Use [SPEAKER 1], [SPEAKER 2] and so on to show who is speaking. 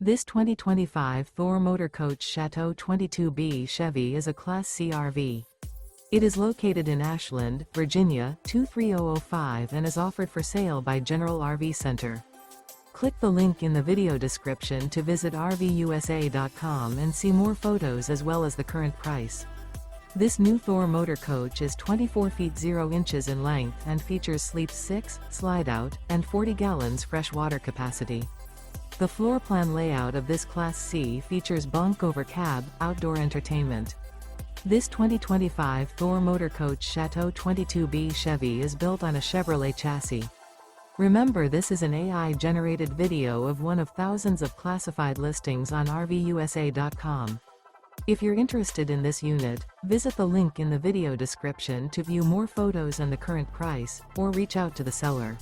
[SPEAKER 1] This 2025 Thor Motor Coach Chateau 22B Chevy is a Class C RV. It is located in Ashland, Virginia, 23005 and is offered for sale by General RV Center. Click the link in the video description to visit RVUSA.com and see more photos as well as the current price. This new Thor Motor Coach is 24 feet 0 inches in length and features sleep 6, slide-out, and 40 gallons fresh water capacity. The floor plan layout of this Class C features bunk over cab, outdoor entertainment. This 2025 Thor Motor Coach Chateau 22B Chevy is built on a Chevrolet chassis. Remember, this is an AI-generated video of one of thousands of classified listings on RVUSA.com. If you're interested in this unit, visit the link in the video description to view more photos and the current price, or reach out to the seller.